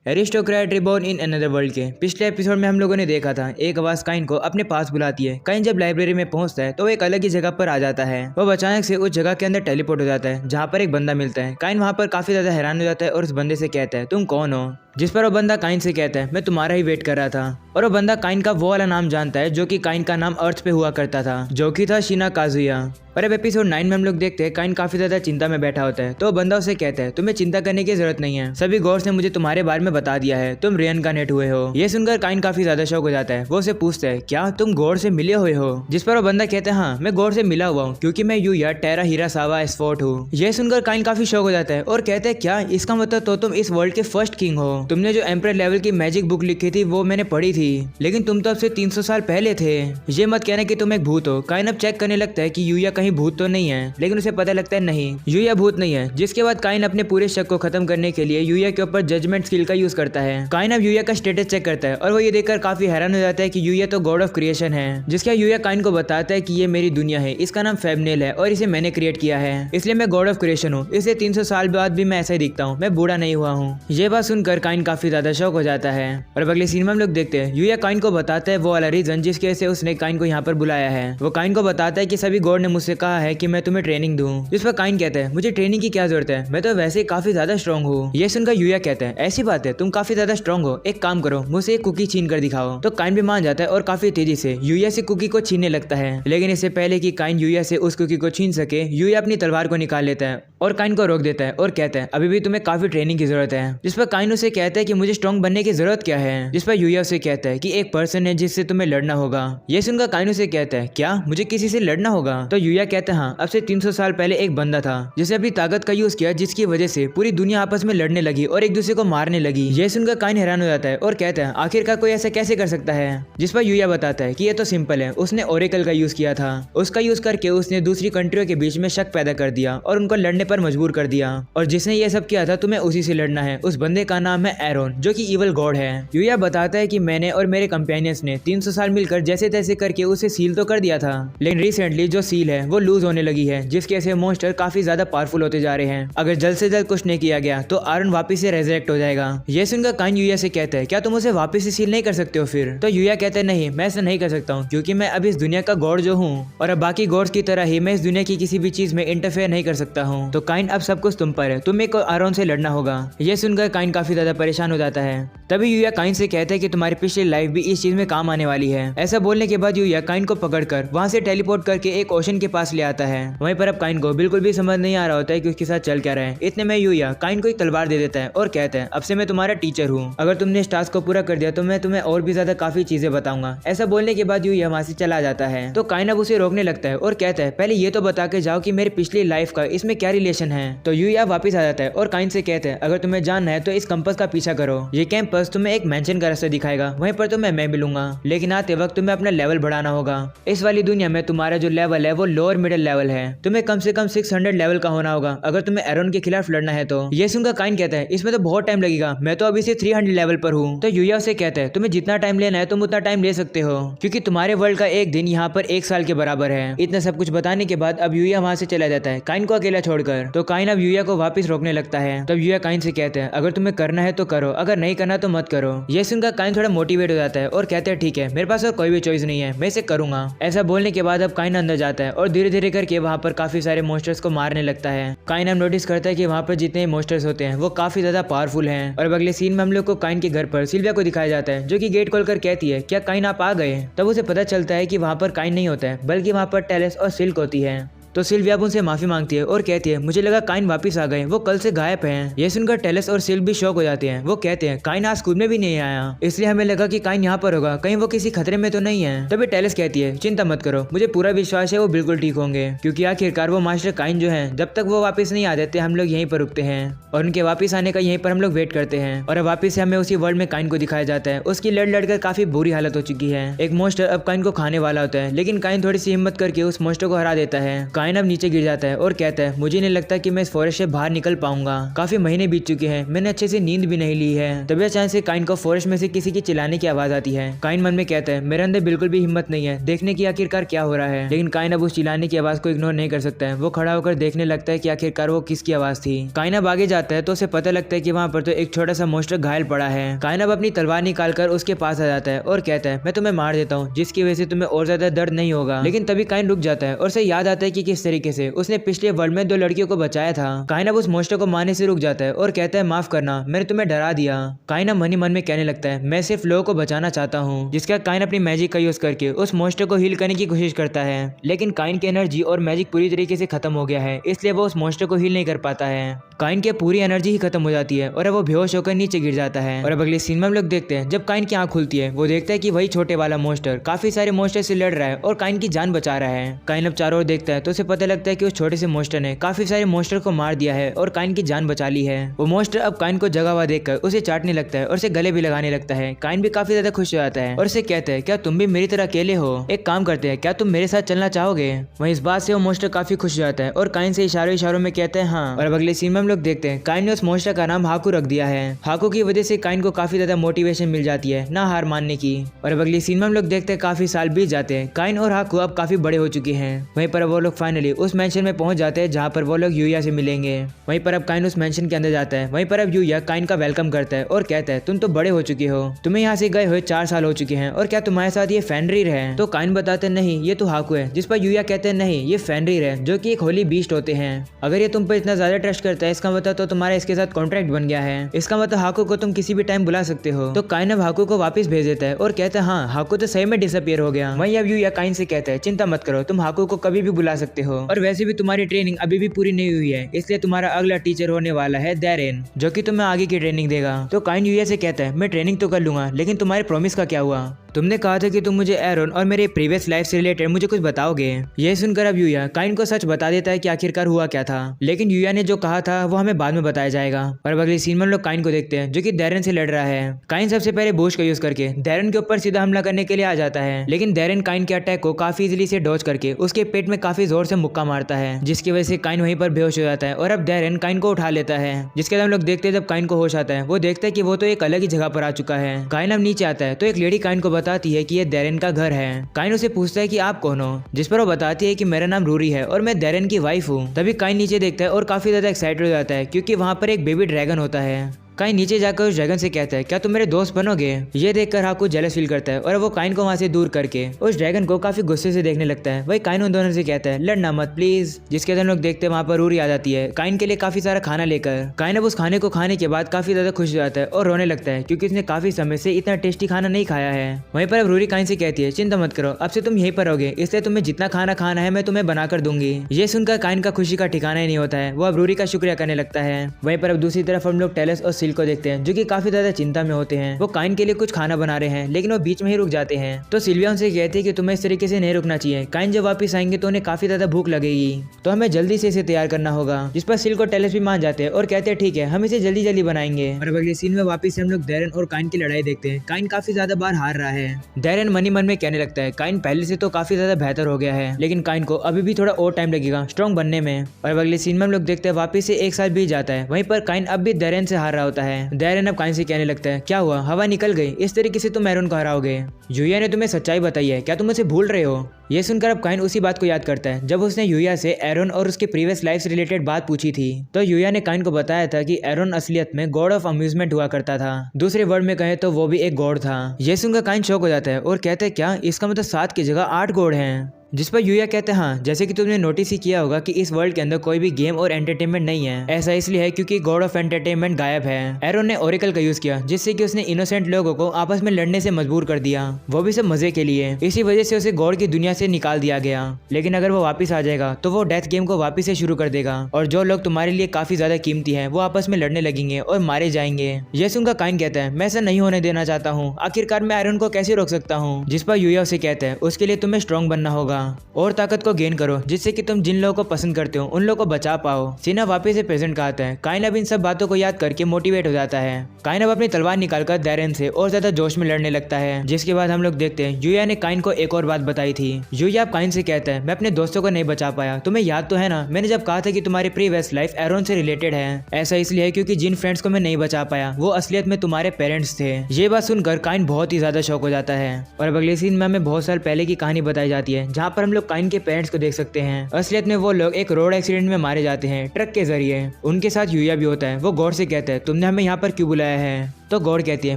Aristocrat reborn in another world के पिछले episode में हम लोगों ने देखा था एक आवाज काइन को अपने पास बुलाती है। काइन जब लाइब्रेरी में पहुंचता है तो वो एक अलग ही जगह पर आ जाता है। वो अचानक से उस जगह के अंदर टेलीपोर्ट हो जाता है जहाँ पर एक बंदा मिलता है। काइन वहाँ पर काफी ज्यादा हैरान हो जाता है और उस बंदे से कहता है तुम कौन हो, जिस पर वो बंदा काइन से कहता है मैं तुम्हारा ही वेट कर रहा था। और वो बंदा काइन का वो वाला नाम जानता है जो कि काइन का नाम अर्थ पे हुआ करता था, जो कि था शिना काजुया। और अब एपिसोड 9 में हम लोग देखते हैं काइन काफी ज्यादा चिंता में बैठा होता है। तो बंदा उसे कहता है तुम्हें चिंता करने की जरूरत नहीं है, सभी गॉड्स ने मुझे तुम्हारे बारे में बता दिया है, तुम रीइंकार्नेट हुए हो। ये सुनकर काइन काफी ज्यादा शौक हो जाता है। वो उसे पूछता है क्या तुम गॉड से मिले हुए हो, जिस पर वो बंदा कहता है हाँ मैं गॉड से मिला हुआ हूँ क्योंकि मैं यूया टेरा हिरासावा एस्फोर्ट हूँ। ये सुनकर काइन काफी शौक हो जाता है और कहता है क्या इसका मतलब तो तुम इस वर्ल्ड के फर्स्ट किंग हो। तुमने जो एम्परर लेवल की मैजिक बुक लिखी थी वो मैंने पढ़ी थी, लेकिन तुम तो अब से 300 साल पहले थे। ये मत कहना कि तुम एक भूत हो। काइन अब चेक करने लगता है कि यूया कहीं भूत तो नहीं है, लेकिन उसे पता लगता है नहीं यूया भूत नहीं है। जिसके बाद काइन अपने पूरे शक को खत्म करने के लिए यूया के ऊपर जजमेंट स्किल का यूज करता है। काइन अब यूया का स्टेटस चेक करता है और वो ये देखकर काफी हैरान हो जाता है कि यूया तो गॉड ऑफ क्रिएशन है। जिसका यूया काइन को बताता है कि ये मेरी दुनिया है, इसका नाम फेबनेल है और इसे मैंने क्रिएट किया है, इसलिए मैं गॉड ऑफ क्रिएशन हूँ। इसलिए 300 साल बाद भी मैं ऐसा ही दिखता हूँ, मैं बूढ़ा नहीं हुआ हूँ। ये बात सुनकर काइन काफी ज्यादा शौक हो जाता है। और अब अगले सीन में हम लोग देखते हैं यूया काइन को बताता है वो वाला रीजन जिसकी वजह से उसने काइन को यहाँ पर बुलाया है। वो काइन को बताता है कि सभी गॉड ने मुझसे कहा है कि मैं तुम्हें ट्रेनिंग दूं। जिस पर काइन कहता है मुझे ट्रेनिंग की क्या जरूरत है, मैं तो वैसे ही काफी ज्यादा स्ट्रॉन्ग हूँ। ये सुनकर यूया कहता है ऐसी बात है तुम काफी ज्यादा स्ट्रॉन्ग हो, एक काम करो मुझसे एक कुकी छीन कर दिखाओ। तो काइन भी मान जाता है और काफी तेजी से यूया से कुकी को छीनने लगता है। लेकिन इससे पहले कि काइन यूया से उस कुकी को छीन सके, यूया अपनी तलवार को निकाल लेता है और काइन को रोक देता है और कहता है अभी भी तुम्हें काफी ट्रेनिंग की जरूरत है। जिस पर काइन उसे कहता है कि मुझे स्ट्रॉन्ग बनने की जरूरत क्या है। जिस पर यूया उसे कहता है कि एक पर्सन है जिससे तुम्हें लड़ना होगा। ये सुनकर काइन उसे कहता है क्या मुझे किसी से लड़ना होगा। तो यूया कहता है हाँ अब से 300 साल पहले एक बंदा था जिसे अपनी ताकत का यूज किया, जिसकी वजह से पूरी दुनिया आपस में लड़ने लगी और एक दूसरे को मारने लगी। ये सुनकर काइन हैरान हो जाता है और कहता है आखिरकार कोई ऐसा कैसे कर सकता है। जिस पर यूया बताता है कि ये तो सिंपल है, उसने ओरेकल का यूज किया था, उसका यूज करके उसने दूसरी कंट्रियों के बीच में शक पैदा कर दिया और उनको लड़ने पर मजबूर कर दिया। और जिसने ये सब किया था तुम्हें उसी से लड़ना है। उस बंदे का नाम है एरोन जो कि इवल गॉड है। यूया बताता है कि मैंने और मेरे कंपेनियंस ने 300 साल मिलकर जैसे तैसे करके उसे सील तो कर दिया था, लेकिन रिसेंटली जो सील है वो लूज होने लगी है, जिसके ऐसे मॉन्स्टर काफी ज्यादा पावरफुल होते जा रहे हैं। अगर जल्द से जल्द कुछ नहीं किया गया तो आरन वापस से रेजरेक्ट हो जाएगा। ये सुनकर काइन यूया से कहता है क्या तुम उसे वापस से सील नहीं कर सकते हो फिर। तो यूया कहता है नहीं मैं ऐसा नहीं कर सकता हूँ क्योंकि मैं अब इस दुनिया का गॉड जो हूँ और अब बाकी गॉड्स की तरह ही मैं इस दुनिया की किसी भी चीज में इंटरफेयर नहीं कर सकता हूँ। तो काइन अब सब कुछ तुम पर है, तुम्हें को आरन से लड़ना होगा। ये सुनकर काइन काफी ज्यादा परेशान हो जाता है। तभी यूया काइन से कहता है कि तुम्हारी पिछली लाइफ भी इस चीज में काम आने वाली है। ऐसा बोलने के बाद यूया काइन को पकड़कर वहां से टेलीपोर्ट करके एक ओशन के पास ले आता है। वहीं पर अब काइन को बिल्कुल भी समझ नहीं आ रहा होता है कि उसके साथ चल क्या रहा है। इतने में यूया काइन को एक तलवार दे देता है और कहता है अब से मैं तुम्हारा टीचर हूँ, अगर तुमने इस टास्क को पूरा कर दिया तो मैं तुम्हें और भी ज्यादा काफी चीजें बताऊंगा। ऐसा बोलने के बाद यूया वहां से चला जाता है। तो काइन अब उसे रोकने लगता है और कहता है पहले ये तो बता के जाओ कि मेरी पिछली लाइफ का इसमें क्या रिलेशन है। तो यूया वापस आ जाता है और काइन से कहता है अगर तुम्हें जानना है तो इस कंपास का पीछा करो, ये कैंपस तुम्हें एक मेंशन का रास्ता दिखाएगा, वहीं पर तुम्हें मैं मिलूंगा, लेकिन आते वक्त तुम्हें अपना लेवल बढ़ाना होगा। इस वाली दुनिया में तुम्हारा जो लेवल है वो लोअर मिडिल लेवल है, तुम्हें कम से कम 600 लेवल का होना होगा अगर तुम्हें एरोन के खिलाफ लड़ना है। तो ये सुनकर काइन कहता है इसमें तो बहुत टाइम लगेगा, मैं तो अभी से 300 लेवल पर हूँ। तो यूया उसे कहता है तुम्हें जितना टाइम लेना है तुम उतना टाइम ले सकते हो क्योंकि तुम्हारे वर्ल्ड का एक दिन यहाँ पर 1 साल के बराबर है। इतना सब कुछ बताने के बाद अब यूया वहां से चला जाता है काइन को अकेला छोड़कर। तो काइन अब यूया को वापस रोकने लगता है। तब यूया काइन से कहते हैं अगर तुम्हें करना है तो करो, अगर नहीं करना तो मत करो। ये सुनकर काइन थोड़ा मोटिवेट हो जाता है और कहते हैं ठीक है मेरे पास और कोई भी चॉइस नहीं है, मैं इसे करूंगा। ऐसा बोलने के बाद अब काइन अंदर जाता है और धीरे धीरे करके वहां पर काफी सारे मॉन्स्टर्स को मारने लगता है। काइन अब नोटिस करता है कि वहां पर जितने मॉन्स्टर्स होते हैं वो काफी ज्यादा पावरफुल हैं। और अगले सीन में हम लोग को काइन के घर पर सिल्विया को दिखाया जाता है जो कि गेट खोलकर कहती है क्या काइन आप आ गए। तब उसे पता चलता है कि वहां पर काइन नहीं होता है बल्कि वहां पर टेलेस और सिल्क होती है। तो सिल्विया उनसे माफी मांगती है और कहती है मुझे लगा काइन वापस आ गए, वो कल से गायब हैं। ये सुनकर टेलेस और सिल्क भी शॉक हो जाते हैं। वो कहते हैं काइन आज स्कूल में भी नहीं आया, इसलिए हमें लगा कि काइन यहाँ पर होगा, कहीं वो किसी खतरे में तो नहीं है। तभी टेलेस कहती है चिंता मत करो, मुझे पूरा विश्वास है वो बिल्कुल ठीक होंगे क्योंकि आखिरकार वो मास्टर काइन जो है जब तक वो वापस नहीं आ जाते हम लोग यहीं पर रुकते हैं और उनके वापस आने का यहीं पर हम लोग वेट करते हैं। और अब वापस से हमें उसी वर्ल्ड में काइन को दिखाया जाता है। उसकी लड़ लड़कर काफी बुरी हालत हो चुकी है। एक मॉन्स्टर अब काइन को खाने वाला होता है, लेकिन काइन थोड़ी सी हिम्मत करके उस मॉन्स्टर को हरा देता है। काइन अब नीचे गिर जाता है और कहता है मुझे नहीं लगता कि मैं इस फॉरेस्ट से बाहर निकल पाऊंगा। काफी महीने बीत चुके हैं, मैंने अच्छे से नींद भी नहीं ली है। तभी अचानक से काइन को फॉरेस्ट में से किसी की चिल्लाने की आवाज आती है। काइन मन में कहता है मेरे अंदर बिल्कुल भी हिम्मत नहीं है देखने की आखिरकार क्या हो रहा है, लेकिन काइन अब उस चिल्लाने की आवाज को इग्नोर नहीं कर सकता है। वो खड़ा होकर देखने लगता है कि आखिरकार वो किसकी आवाज थी। काइन अब आगे जाता है तो उसे पता लगता है कि वहाँ पर तो एक छोटा सा मोस्टर घायल पड़ा है। काइन अब अपनी तलवार निकालकर उसके पास आ जाता है और कहता है मैं तुम्हें मार देता हूँ जिसकी वजह से तुम्हें और ज्यादा दर्द नहीं होगा। लेकिन तभी काइन रुक जाता है और उसे याद आता है कि किस तरीके से उसने पिछले वर्ल्ड में 2 लड़कियों को बचाया था। काइन अब उस मोस्टर को मारने से रुक जाता है और कहता है माफ करना, मैंने तुम्हें डरा दिया। काइन अब मन ही मन में कहने लगता है मैं सिर्फ लोगों को बचाना चाहता हूँ। जिसका काइन अपनी मैजिक का यूज करके उस मोस्टर को हील करने की कोशिश करता है, लेकिन काइन की एनर्जी और मैजिक पूरी तरीके से खत्म हो गया है, इसलिए वो उस मोस्टर को हील नहीं कर पाता है। काइन की पूरी एनर्जी ही खत्म हो जाती है और अब वो बेहोश होकर नीचे गिर जाता है। और अब अगले सीन में हम लोग देखते हैं जब काइन की आंख खुलती है, वो देखता है कि वही छोटे वाला मोस्टर काफी सारे मोस्टर से लड़ रहा है और काइन की जान बचा रहा है। काइन अब चारों ओर देखता है तो उसे पता लगता है कि उस छोटे से मोस्टर ने काफी सारे मोस्टर को मार दिया है और काइन की जान बचा ली है। वो मोस्टर अब काइन को जगा हुआ देखकर उसे चाटने लगता है और उसे गले भी लगाने लगता है। काइन भी काफी ज्यादा खुश हो जाता है और उसे कहता है क्या तुम भी मेरी तरह अकेले हो, एक काम करते हैं क्या तुम मेरे साथ चलना चाहोगे। वहीं इस बात से वो मोस्टर काफी खुश हो जाता है और काइन से इशारों में कहते हैं हाँ। और अब अगले सीन में हम लोग देखते हैं काइन ने उस मोस्टर का नाम हाकू रख दिया है। हाकू की वजह से काइन को काफी ज्यादा मोटिवेशन मिल जाती है ना हार मानने की। और अब अगली सीन में हम लोग देखते हैं काफी साल बीत जाते हैं, काइन और हाकू अब काफी बड़े हो चुके हैं। वहीं पर अब वो लोग फाइनली उस मेंशन में पहुंच जाते हैं जहां पर वो लोग यूया से मिलेंगे। वहीं पर अब काइन उस मेंशन के अंदर जाता है। वहीं पर अब यूया काइन का वेलकम करता है और कहता है तुम तो बड़े हो चुके हो, तुम्हें यहाँ से गए हुए 4 साल हो चुके हैं और क्या तुम्हारे साथ ये फेनरिर है। तो काइन बताते नहीं ये तो हाकू है, जिस पर यूया कहते हैं नहीं ये फेनरिर है जो कि एक होली बीस्ट होते हैं। अगर ये तुम पर इतना ज्यादा ट्रस्ट करता है इसका मतलब तो तुम्हारा इसके साथ कॉन्ट्रैक्ट बन गया है, इसका मतलब हाकू को तुम किसी भी टाइम बुला सकते हो। तो काइन अब हाकू को वापस भेज देता है और कहता है हाँ हाकू तो सही में डिसअपियर हो गया। वहीं अब यूया काइन से कहता है चिंता मत करो, तुम हाकू को कभी भी बुला सकते हो और वैसे भी तुम्हारी ट्रेनिंग अभी भी पूरी नहीं हुई है, इसलिए तुम्हारा अगला टीचर होने वाला है डैरेन जो कि तुम्हें आगे की ट्रेनिंग देगा। तो काइन यूया से कहता है मैं ट्रेनिंग तो कर लूंगा लेकिन तुम्हारे प्रॉमिस का क्या हुआ, तुमने कहा था कि तुम मुझे एरोन और मेरे प्रीवियस लाइफ से रिलेटेड मुझे कुछ बताओगे। यह सुनकर अब यूया काइन को सच बता देता है कि आखिरकार हुआ क्या था, लेकिन यूया ने जो कहा था वो हमें बाद में बताया जाएगा। और अब अगले सीन में हम लोग काइन को देखते हैं जो कि डैरेन से लड़ रहा है। काइन सबसे पहले बूस्ट का यूज करके डैरेन के ऊपर सीधा हमला करने के लिए आ जाता है, लेकिन डैरेन काइन के अटैक को काफी इजीली से डॉज करके उसके पेट में काफी जोर से मुक्का मारता है, जिसकी वजह से काइन वहीं पर बेहोश हो जाता है। और अब डैरेन काइन को उठा लेता है, जिसके बाद हम लोग देखते हैं जब काइन को होश आता है वो देखता है कि वो तो एक अलग ही जगह पर आ चुका है। काइन अब नीचे आता है तो एक लेडी काइन को बताती है कि ये डैरेन का घर है। काइन उसे पूछता है कि आप कौन हो, जिस पर वो बताती है कि मेरा नाम रूरी है और मैं डैरेन की वाइफ हूँ। तभी काइन नीचे देखता है और काफी ज्यादा एक्साइटेड हो जाता है क्योंकि वहाँ पर एक बेबी ड्रैगन होता है। काइन नीचे जाकर उस ड्रैगन से कहता है क्या तुम मेरे दोस्त बनोगे। ये देखकर हाकू जेलस फील करता है और वो काइन को वहाँ से दूर करके उस ड्रैगन को काफी गुस्से से देखने लगता है। वही काइन उन दोनों से कहता है लड़ना मत प्लीज, जिसके बाद हम लोग देखते हैं वहाँ पर रूरी आ जाती है काइन के लिए काफी सारा खाना लेकर। काइन अब उस खाने को खाने के बाद काफी ज्यादा खुश हो जाता है और रोने लगता है क्योंकि उसने काफी समय से इतना टेस्टी खाना नहीं खाया है। वहीं पर अब रूरी काइन से कहती है चिंता मत करो, अब से तुम यहीं पर रहोगे, इसलिए तुम्हें जितना खाना खाना है मैं तुम्हें बनाकर दूंगी। ये सुनकर काइन का खुशी का ठिकाना ही नहीं होता है, वो अब रूरी का शुक्रिया करने लगता है। वहीं पर अब दूसरी तरफ हम लोग टेलस और सिल को देखते हैं जो कि काफी ज्यादा चिंता में होते हैं। वो काइन के लिए कुछ खाना बना रहे हैं लेकिन वो बीच में ही रुक जाते हैं। तो सिल्विया उनसे कहती है कि तुम्हें इस तरीके से नहीं रुकना चाहिए, काइन जब वापस आएंगे तो उन्हें काफी ज्यादा भूख लगेगी, तो हमें जल्दी से इसे तैयार करना होगा। जिस पर सिल को टेलस भी मान जाते हैं और कहते हैं ठीक है हम इसे जल्दी जल्दी बनाएंगे। और अगले सीन में वापस से हम लोग डैरेन और काइन की लड़ाई देखते हैं। काइन काफी ज्यादा बार हार रहा है। डैरेन मन ही मन में कहने लगता है काइन पहले से तो काफी ज्यादा बेहतर हो गया है, लेकिन काइन को अभी भी थोड़ा और टाइम लगेगा स्ट्रॉन्ग बनने में। और अगले सीन में हम लोग देखते हैं वापस से 1 साल बीत जाता है। वहीं पर काइन अब भी डैरेन से हार रहा होता है। डैरेन अब काइन से कहने लगता है क्या हुआ, हवा निकल गई, इस तरीके से तुम एरोन को हराओगे। यूया ने तुम्हें सच्चाई बताई है, क्या तुम उसे भूल रहे हो। ये सुनकर अब काइन उसी बात को याद करता है जब उसने यूया से एरोन और उसके प्रीवियस लाइफ से रिलेटेड बात पूछी थी। तो यूया ने काइन को बताया था कि एरोन असलियत में गॉड ऑफ अम्यूजमेंट हुआ करता था, दूसरे वर्ड में कहे तो वो भी एक गॉड था। ये सुनकर काइन शॉक हो जाता है और कहता है क्या, इसका मतलब 7 की जगह 8 गॉड हैं। जिस पर यूया कहते हैं हाँ, जैसे कि तुमने नोटिस ही किया होगा कि इस वर्ल्ड के अंदर कोई भी गेम और एंटरटेनमेंट नहीं है। ऐसा इसलिए है क्योंकि गॉड ऑफ एंटरटेनमेंट गायब है। एरोन ने ओरेकल का यूज किया जिससे कि उसने इनोसेंट लोगों को आपस में लड़ने से मजबूर कर दिया, वो भी सब मजे के लिए। इसी वजह से उसे गॉड की दुनिया से निकाल दिया गया। लेकिन अगर वो वापस आ जाएगा तो वो डेथ गेम को वापस से शुरू कर देगा और जो लोग तुम्हारे लिए काफी ज्यादा कीमती है वो आपस में लड़ने लगेंगे और मारे जाएंगे। ये सुनकर काइन कहता है मैं ऐसा नहीं होने देना चाहता हूँ, आखिरकार मैं एरोन को कैसे रोक सकता हूँ। जिस पर यूया उसे कहता है उसके लिए तुम्हें स्ट्रॉन्ग बनना होगा होगा और ताकत को गेन करो जिससे कि तुम जिन लोगों को पसंद करते हो उन लोगों को बचा पाओ। सीना वापस से प्रेजेंट का आता है। काइन अब इन सब बातों को याद करके मोटिवेट हो जाता है। काइन अब अपनी तलवार निकालकर डैरेन से और ज्यादा जोश में लड़ने लगता है। जिसके बाद हम लोग देखते हैं यूया ने काइन को एक और बात बताई थी। यूया अब काइन से कहता है मैं अपने दोस्तों को नहीं बचा पाया, तुम्हें याद तो है ना मैंने जब कहा था कि तुम्हारी प्रीवियस लाइफ एरोन से रिलेटेड है। ऐसा इसलिए है क्योंकि जिन फ्रेंड्स को मैं नहीं बचा पाया वो असलियत में तुम्हारे पेरेंट्स थे। ये बात सुनकर काइन बहुत ही ज्यादा शॉक हो जाता है और अब अगले सीन में हमें बहुत साल पहले की कहानी बताई जाती है जहाँ पर हम लोग काइन के पेरेंट्स को देख सकते हैं। असलियत में वो लोग एक रोड एक्सीडेंट में मारे जाते हैं ट्रक के जरिए। उनके साथ यूया भी होता है। वो गॉड से कहता है तुमने हमें यहाँ पर क्यों बुलाया है? तो गॉड कहती है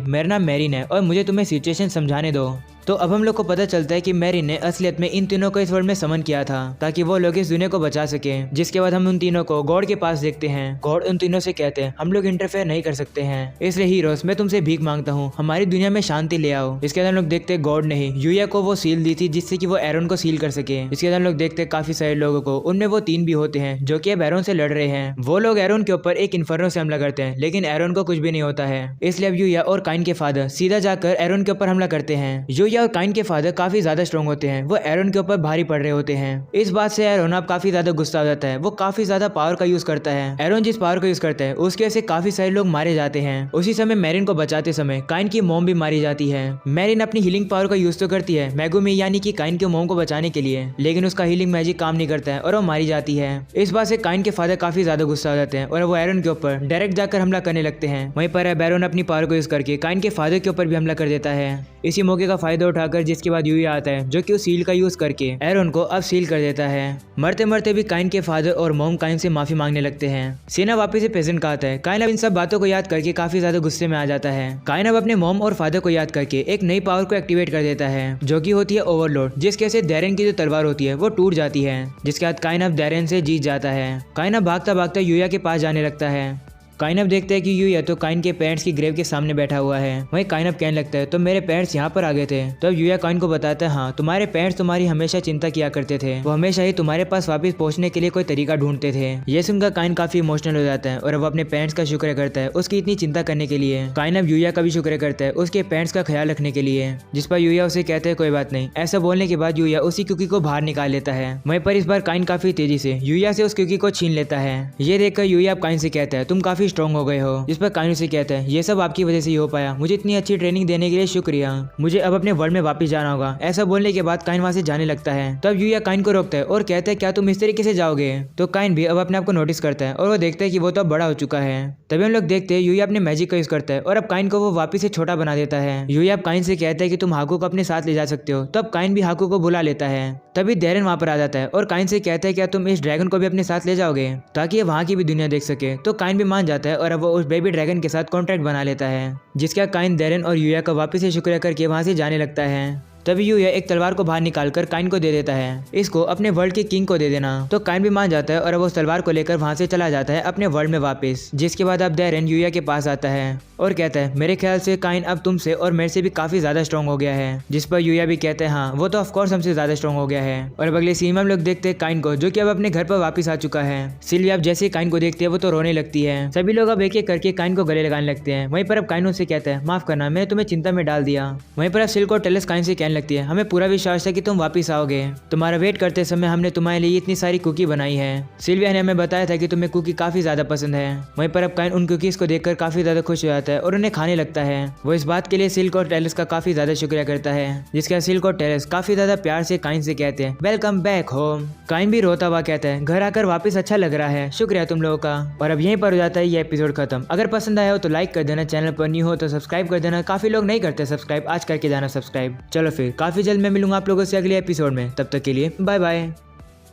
मेरा नाम मैरिन है और मुझे तुम्हें सिचुएशन समझाने दो। तो अब हम लोग को पता चलता है कि मैरिन ने असलियत में इन तीनों को इस वर्ल्ड में समन किया था ताकि वो लोग इस दुनिया को बचा सके। जिसके बाद हम उन तीनों को गॉड के पास देखते हैं। गॉड उन तीनों से कहते हैं हम लोग इंटरफेयर नहीं कर सकते हैं, इसलिए हीरोज मैं तुमसे भीख मांगता हूँ हमारी दुनिया में शांति ले आओ। इसके बाद हम लोग देखते हैं गॉड ने ही यूया को वो सील दी थी जिससे कि वो एरोन को सील कर सके। इसके बाद हम लोग देखते हैं काफी सारे लोगों को, उनमें वो 3 भी होते हैं जो कि अब एरोन से लड़ रहे हैं। वो लोग एरोन के ऊपर एक इन्फर्नो से हमला करते हैं लेकिन एरोन को कुछ भी नहीं होता है। इसलिए अब यूया और काइन के फादर सीधा जाकर एरोन के ऊपर हमला करते हैं। यूया और काइन के फादर काफी ज्यादा स्ट्रॉन्ग होते हैं। वो एरोन के ऊपर भारी पड़ रहे होते हैं। इस बात से एरोन अब काफी ज्यादा गुस्सा हो जाता है। वो काफी ज्यादा पावर का यूज करता है। एरोन जिस पावर का यूज करता है उसकी वजह से काफी सारे लोग मारे जाते हैं। उसी समय मैरिन को बचाते समय काइन की मॉम भी मारी जाती है। मैरिन अपनी हीलिंग पावर का यूज तो करती है मैगुमी यानी कि काइन के मॉम को बचाने के लिए, लेकिन उसका हीलिंग मैजिक काम नहीं करता है और वो मारी जाती है। इस बात से काइन के फादर काफी ज्यादा गुस्सा हो जाते हैं और वो एरोन के ऊपर डायरेक्ट जाकर हमला करने लगते हैं। वहीं पर एरोन अपनी पावर को यूज करके काइन के फादर के ऊपर भी हमला कर देता है। इसी मौके का फायदा उठाकर जिसके बाद यूया आता है जो कि उस सील का यूज करके एरोन को अब सील कर देता है। मरते मरते भी काइन के फादर और मॉम काइन से माफी मांगने लगते हैं। सीना वापस से प्रेजेंट का आता है। काइन अब इन सब बातों को याद करके काफी ज्यादा गुस्से में आ जाता है। काइन अब अपने मॉम और फादर को याद करके एक नई पावर को एक्टिवेट कर देता है जो कि होती है ओवरलोड, जिसकी वजह से डैरेन की जो तलवार होती है वो टूट जाती है। जिसके बाद काइन अब डैरेन से जीत जाता है। काइन अब भागता भागता यूया के पास जाने लगता है। काइन अब देखते हैं कि यूया तो काइन के पेरेंट्स की ग्रेव के सामने बैठा हुआ है। वहीं काइन अब कहने लगता है तो मेरे पेरेंट्स यहाँ पर आ गए थे। तो अब यूया काइन को बताता है हाँ तुम्हारे पेरेंट्स तुम्हारी हमेशा चिंता किया करते थे, वो हमेशा ही तुम्हारे पास वापस पहुंचने के लिए कोई तरीका ढूंढते थे। ये सुनकर काइन काफी इमोशनल हो जाता है और अब अपने पेरेंट्स का शुक्र करता है उसकी इतनी चिंता करने के लिए। काइन अब यूया का भी शुक्र करता है उसके पेरेंट्स का ख्याल रखने के लिए। जिस पर यूया उसे कहते हैं कोई बात नहीं। ऐसा बोलने के बाद यूया उसी कुकी को बाहर निकाल लेता है। वहीं पर इस बार काइन काफी तेजी से यूया से उस कुकी को छीन लेता है। ये देखकर यूया अब काइन से कहता है तुम काफी स्ट्रॉन्ग हो गए हो। जिस पर काइन उसे कहता है ये सब आपकी वजह से ही हो पाया, मुझे इतनी अच्छी ट्रेनिंग देने के लिए शुक्रिया, मुझे अब अपने वर्ल्ड में वापस जाना होगा। ऐसा बोलने के बाद काइन वहां से जाने लगता है। तब यूया काइन को रोकता है और कहता है क्या तुम इस तरीके से जाओगे? तो काइन भी अब अपने आप को नोटिस करता है और वो देखता है कि वो तो अब बड़ा हो चुका है। तभी हम लोग देखते हैं यूया अपने मैजिक का यूज करता है और अब काइन को वो वापस से छोटा बना देता है। यूया अब काइन से कहता है कि तुम हाकू को अपने साथ ले जा सकते हो। तो अब काइन भी हाकू को बुला लेता है। तभी डैरेन वहां पर आ जाता है और काइन से कहता है क्या तुम इस ड्रैगन को भी अपने साथ ले जाओगे ताकि ये वहां की भी दुनिया देख सके। तो काइन भी मान जाता है और अब वो उस बेबी ड्रैगन के साथ कॉन्ट्रैक्ट बना लेता है। जिसका काइन डैरेन और यूया का वापस से शुक्रिया करके वहां से जाने लगता है। तभी यूया एक तलवार को बाहर निकालकर काइन को दे देता है, इसको अपने वर्ल्ड के किंग को दे देना। तो काइन भी मान जाता है और अब उस तलवार को लेकर वहां से चला जाता है अपने वर्ल्ड में वापस। जिसके बाद अब डैरेन यूया के पास आता है और कहता है मेरे ख्याल से काइन अब तुमसे और मेरे से भी काफी ज्यादा स्ट्रॉन्ग हो गया है। जिस पर यूया भी कहते हैं हाँ वो तो ऑफकोर्स हमसे ज्यादा स्ट्रॉन्ग हो गया है। और अब अगले सीन में हम लोग देखते हैं काइन को जो कि अब अपने घर पर वापस आ चुका है। सिल्विया अब जैसे काइन को देखती है वो तो रोने लगती है। सभी लोग अब एक एक करके काइन को गले लगाने लगते हैं। वहीं पर अब काइन उससे कहता है माफ करना मैंने तुम्हें चिंता में डाल दिया। वहीं पर अब सिल्क और टेलस काइन से कहने लगती है हमें पूरा विश्वास है कि तुम वापस आओगे, तुम्हारा वेट करते समय हमने तुम्हारे लिए इतनी सारी कुकी बनाई है। सिल्विया ने हमें बताया था कि तुम्हें कुकी काफी ज्यादा पसंद है। वहीं पर अब काइन उन कुकीज को देखकर काफी ज्यादा खुश हो जाता है और उन्हें खाने लगता है। वो इस बात के लिए सिल्क और टेलस का काफी ज्यादा शुक्रिया करता है। जिसका सिल्क और टेलस काफी ज्यादा प्यार से काइन से कहते हैं वेलकम बैक होम। काइन भी रोता हुआ कहता है घर आकर वापस अच्छा लग रहा है, शुक्रिया तुम लोगों का। और अब यहीं पर हो जाता है ये एपिसोड खत्म। अगर पसंद आया हो तो लाइक कर देना, चैनल पर न्यू हो तो सब्सक्राइब कर देना। काफी लोग नहीं करते सब्सक्राइब, आज करके जाना सब्सक्राइब। चलो फिर काफी जल्द मैं मिलूंगा आप लोगों से अगले एपिसोड में, तब तक के लिए बाय बाय।